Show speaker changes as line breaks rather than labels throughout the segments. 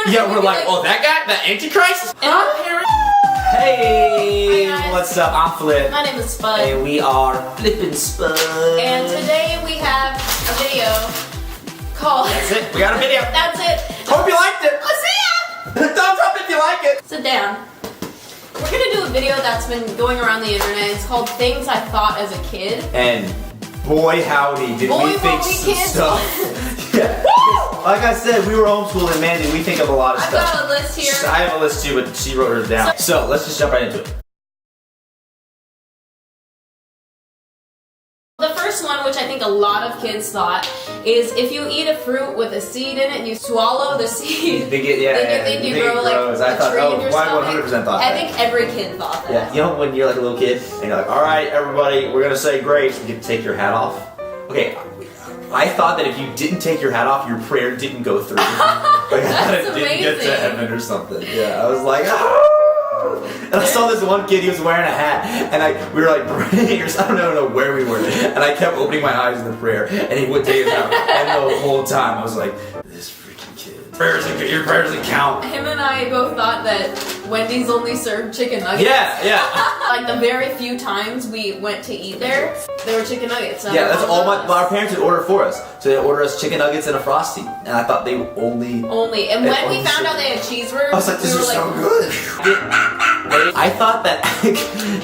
Yeah, we're like, oh, that guy? That Antichrist?
And our parents...
Hey,
Hi, guys.
what's up? I'm Flip.
My name is Spud.
And we are Flippin' Spud.
And today we have a video called...
That's it. We got a video.
That's it.
Hope you liked it.
Oh, see ya!
Thumbs up if you like it.
Sit down. We're gonna do a video that's been going around the internet. It's called Things I Thought as a Kid.
And boy howdy, did we think some stuff. Yeah. Like I said, we were homeschooled and man, did we think of a lot of
I've
stuff.
got a list here.
I have a list too, but she wrote hers down. So let's just jump right into it.
The first one, which I think a lot of kids thought, is if you eat a fruit with a seed in it and you swallow the seed,
They get,
then you grow like
grows.
a
I thought,
tree in your
I
stomach.
100% thought
I
that.
think every kid thought that.
Yeah, you know when you're like a little kid and you're like, all right, everybody, we're gonna say grace, and you take your hat off. Okay, I thought that if you didn't take your hat off, your prayer didn't go through. Like I thought it didn't get to heaven or something. Yeah, I was like, ah! And I saw this one kid, he was wearing a hat, and we were like praying, or I don't know where we were, and I kept opening my eyes in the prayer, and he wouldn't take his hat off, and the whole time I was like, this freaking kid. Your prayers didn't count.
Him and I both thought that Wendy's only served chicken nuggets.
Yeah.
Like the very few times we went to eat there were chicken nuggets.
Yeah, that's all our parents would order for us. So they order us chicken nuggets and a Frosty. And I thought they only...
And when we found out they had cheeseburgers,
I was like, this is so good. I thought that...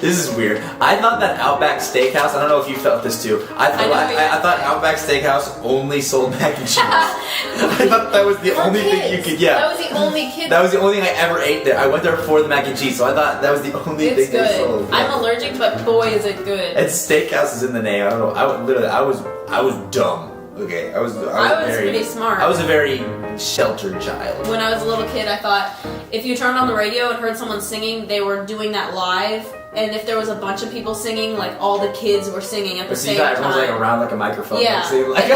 this is weird. I thought that Outback Steakhouse, I don't know if you felt this too. I thought Outback Steakhouse only sold mac and cheese. I thought that was the only thing you could... Yeah.
That was the only kid.
That was the only thing I ever ate there. I went there for the mac and cheese, so I thought that was the only thing they sold.
I'm allergic, but boy is it good.
And steakhouse is in the name. I don't know. I was dumb. Okay, I was
pretty smart.
I was a very sheltered child.
When I was a little kid, I thought if you turned on the radio and heard someone singing, they were doing that live. And if there was a bunch of people singing, like all the kids were singing at the same time.
Everyone's like around like a microphone.
Yeah.
Like,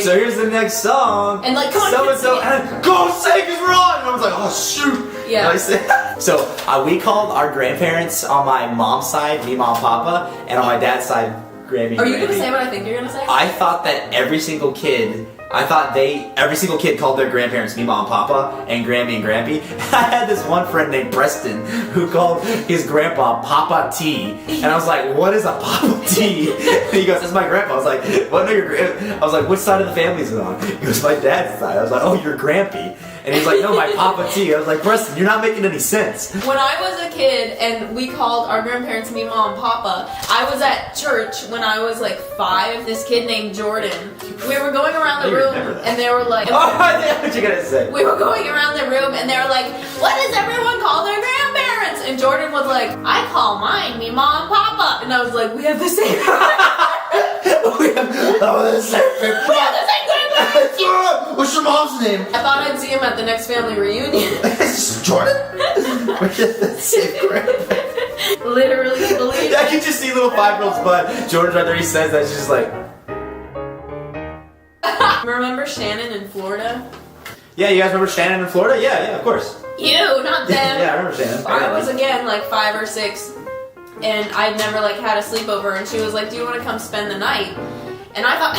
so here's the next song.
And like, come on,
so go sing because we're on. And I was like, oh shoot.
Yeah.
So we called our grandparents on my mom's side, me, mom, papa, and on my dad's side, Grammy.
Are you gonna say what I think you're gonna say?
I thought that every single kid called their grandparents me, mom, papa, and Grammy and Grampy. I had this one friend named Preston who called his grandpa Papa T, and I was like, what is a Papa T? And he goes, that's my grandpa. I was like, what? No, I was like, which side of the family is it on? He goes, my dad's side. I was like, oh, you're Grampy. And he's like, no, my Papa T. I was like, Preston, you're not making any sense.
When I was a kid and we called our grandparents me, mom, papa, I was at church when I was like 5. This kid named Jordan. We were going around the room and they were like,
oh, I know what you're gonna say.
We were going around the room and they were like, what does everyone call their grandparents? And Jordan was like, I call mine me, mom, papa. And I was like, we have the same
we have the same grandparents. What's your mom's name?
I thought I'd see him at the next family reunion.
Jordan? We have the same grandparents.
Literally believe
I can just see little 5-year-old's butt. Jordan's right there, he says that, she's just like...
Remember Shannon in Florida?
Yeah, you guys remember Shannon in Florida? Yeah, of course.
You, not them.
Yeah, I remember Shannon.
I was again like 5 or 6 and I'd never like had a sleepover and she was like, do you want to come spend the night? And I thought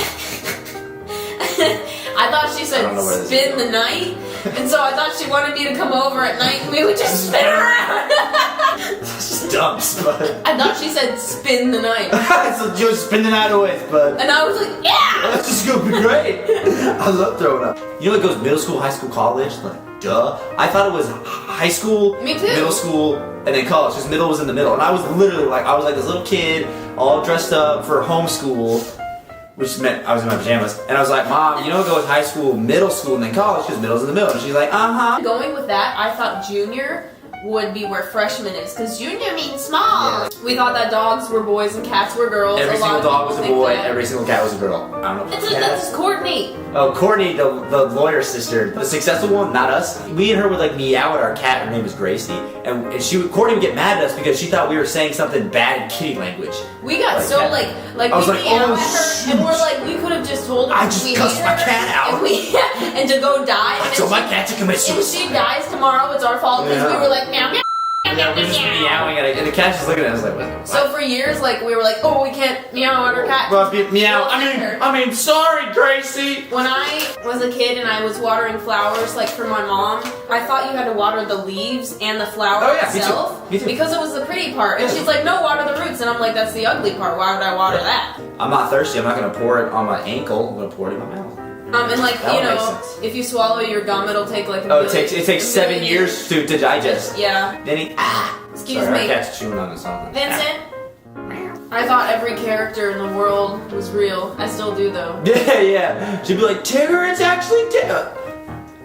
she said spend the night, and so I thought she wanted me to come over at night and we would just spin around.
It's just dumb, Spud.
I thought she said spin the night.
So you would spin the night away, Spud.
And I was like, yeah!
That's just gonna be great. I love throwing up. You know it goes middle school, high school, college? Like, duh. I thought it was high school,
me too.
Middle school, and then college, because middle was in the middle. And I was literally like, this little kid, all dressed up for homeschool, which meant I was in my pajamas. And I was like, Mom, you know it goes high school, middle school, and then college, because middle's in the middle. And she's like, uh-huh.
Going with that, I thought junior would be where freshman is, because junior means small. Yeah. We thought that dogs were boys and cats were girls.
Every single dog was a boy, every single cat was a girl. I don't know.
That's Courtney.
Oh, Courtney, the lawyer sister, the successful one, not us. Me and her would like meow at our cat. Her name is Gracie, and Courtney would get mad at us because she thought we were saying something bad in kitty language.
We got so like
I was like,
meow at her, and we're like, we could have just told her.
I just cussed my cat out.
And to go die.
I told my cat to commit suicide.
If she dies tomorrow, it's our fault because we were like meow meow.
Yeah, we're just meowing at it, and the cat's just looking at us like, what?
So for years, like we were like, oh, we can't meow at our cat.
Well, meow. I mean, sorry, Gracie.
When I was a kid and I was watering flowers, like for my mom, I thought you had to water the leaves and the flower itself.
Me too.
Because it was the pretty part. And she's like, no, water the roots. And I'm like, that's the ugly part. Why would I water that?
I'm not thirsty. I'm not gonna pour it on my ankle. I'm gonna pour it in my mouth.
And like,
that
you know, if you swallow your gum, it'll take like a
it takes 7 years to digest.
Yeah.
Then he
Excuse
sorry,
me.
Our cat's chewing on something.
Vincent? I thought every character in the world was real. I still do though.
Yeah. She'd be like, Tigger, it's actually Tigger.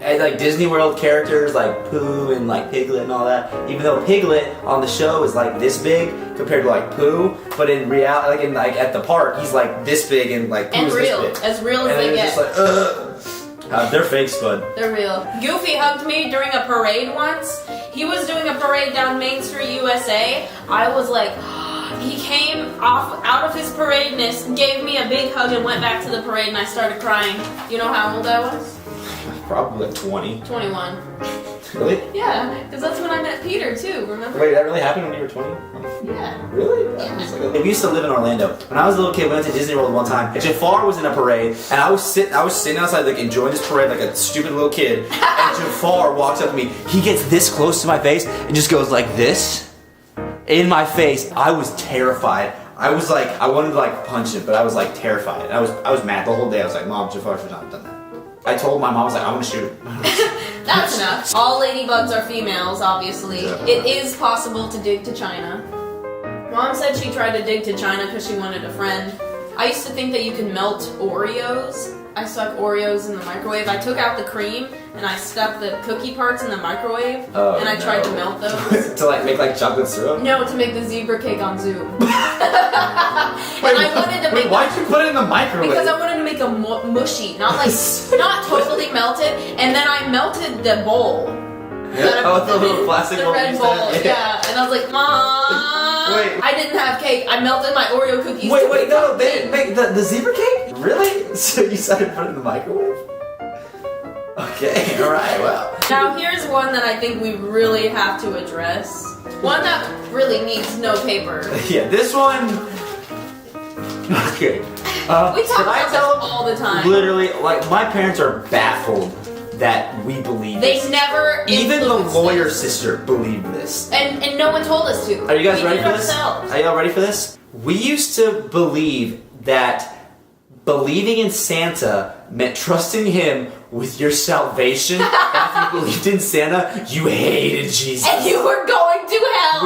And like Disney World characters like Pooh and like Piglet and all that. Even though Piglet on the show is like this big compared to like Pooh, but in reality, like at the park, he's like this big and like Pooh's
real,
this big.
as real as
and
they get.
Just like, they're fake, Spud.
They're real. Goofy hugged me during a parade once. He was doing a parade down Main Street, USA. I was like, he came out of his paradeness, gave me a big hug, and went back to the parade, and I started crying. You know how old I was?
Probably like 20.
21.
Really?
Yeah, because that's when I met Peter too, remember?
Wait, that really happened when you were 20?
Yeah.
Really? We used to live in Orlando. When I was a little kid, we went to Disney World one time. And Jafar was in a parade, and I was sitting outside, like enjoying this parade like a stupid little kid. And Jafar walks up to me. He gets this close to my face and just goes like this in my face. I was terrified. I was like, I wanted to like punch him, but I was like terrified. And I was mad the whole day. I was like, Mom, Jafar should not have done that. I told my mom, I was like, I'm gonna shoot him.
That's enough. All ladybugs are females, obviously.
Yeah.
It is possible to dig to China. Mom said she tried to dig to China because she wanted a friend. I used to think that you could melt Oreos. I stuck Oreos in the microwave. I took out the cream and I stuck the cookie parts in the microwave. And I tried to melt those.
To like make like chocolate syrup?
No, to make the zebra cake on Zoom. And I wanted to make.
Why'd you put it in the microwave?
Because I wanted to make a mushy, not like not totally melted. And then I melted the bowl.
Oh, the little plastic bowl.
The red bowl, yeah. And I was like, Mom.
Wait.
I didn't have cake. I melted my Oreo cookies.
Wait, no, they didn't make the zebra cake? Really? So you decided to put it in the microwave? Okay, alright, well.
Now here's one that I think we really have to address. One that really needs no paper.
Yeah, this one. Okay.
We talk about this all the time.
Literally, like, my parents are baffled that we believe this.
They never
Even the lawyer
this.
sister believed this.
And no one told us to.
Are you guys
We
ready
did
for
it
this?
ourselves.
Are y'all ready for this? We used to believe that believing in Santa meant trusting him with your salvation. After you believed in Santa, you hated Jesus.
And you were going to hell.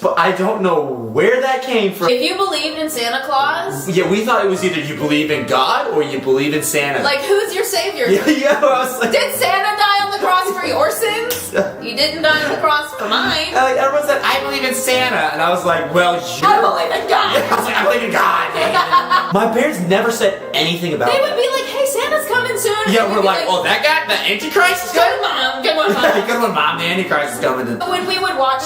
But I don't know where that came from.
If you believed in Santa Claus,
Yeah, we thought it was either you believe in God or you believe in Santa.
like, who's your savior?
Yeah, I was like,
Did Santa die on the cross for your sins? He didn't die on the cross for mine.
like everyone said, I believe in Santa, and I was like, well,
I believe in God.
I was like, I believe in God. My parents never said anything about
They
that.
would be like, hey, Santa's coming soon.
Yeah,
And
we're
we'd be
like, oh, that guy, the Antichrist is
good
coming?
mom, good one, mom.
Good one, Mom, the Antichrist is coming.
When we would watch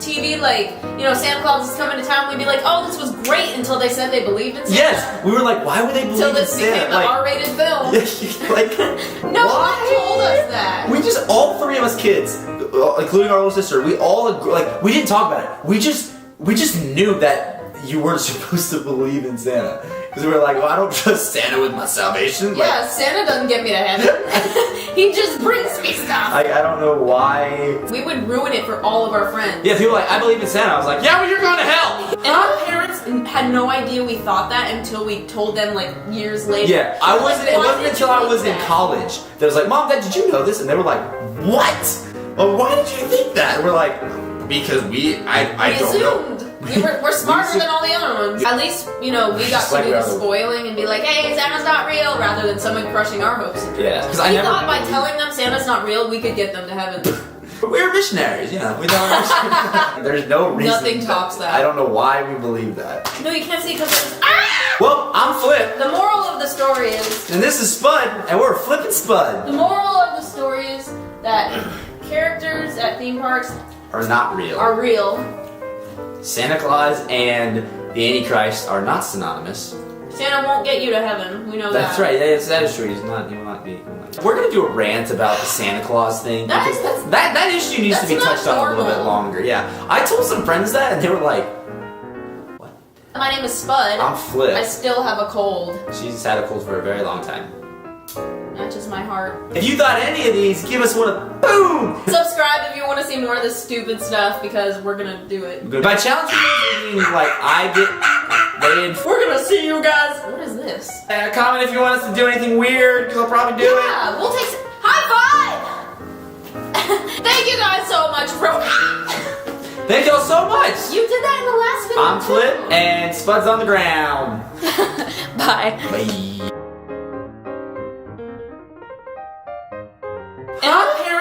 TV, like, you know, Santa Claus is coming to town, we'd be like, oh, this was great until they said they believed in Santa.
Yes, we were like, why would they believe
Until
in
this became
Santa?
an R-rated film.
Like,
No
why?
one told us that.
We just, all three of us kids, including our little sister, we all agree, like, we didn't talk about it. We just knew that you weren't supposed to believe in Santa. Because we were like, well, I don't trust Santa with my salvation.
Yeah, Santa doesn't get me to heaven. He just brings me stuff.
I don't know why.
We would ruin it for all of our friends.
Yeah, people were like, I believe in Santa. I was like, yeah, well, you're going to hell.
And our parents had no idea we thought that until we told them, like, years later.
Yeah, it wasn't until I was in college that I was like, Mom, Dad, did you know this? And they were like, what? Well, why did you think that? And we're like, because I don't know.
assumed. We're smarter than all the other ones. At least, you know, we got to do the spoiling and be like, hey, Santa's not real, rather than someone crushing our hopes.
Yeah, because
We thought by telling them Santa's not real, we could get them to heaven.
We're missionaries, you know. We don't. There's no reason.
Nothing tops that.
I don't know why we believe that.
No, you can't see because it's... Ah!
Well, I'm Flip,
The moral of the story is...
and this is Spud, and we're flipping Spud.
The moral of the story is that characters at theme parks
Are not real.
are real.
Santa Claus and the Antichrist are not synonymous.
Santa won't get you to heaven. We know
That's
that.
right. That is true. He will not be. We're gonna do a rant about the Santa Claus thing because that issue needs to be touched on a little bit longer. Yeah, I told some friends that, and they were like, "What?"
My name is Spud.
I'm Flip.
I still have a cold.
She's had a cold for a very long time.
Matches my heart.
If you thought any of these, give us one of boom.
Subscribe if you want to see more of this stupid stuff because we're gonna do it.
By challenging you, like I get laid.
We're gonna see you guys. What is this?
Comment if you want us to do anything weird, because I'll probably do it.
Yeah, we'll take. High five! Thank you guys so much for.
Thank y'all so much.
You did that in the last video.
I'm Flip, and Spud's on the ground.
Bye.
Bye.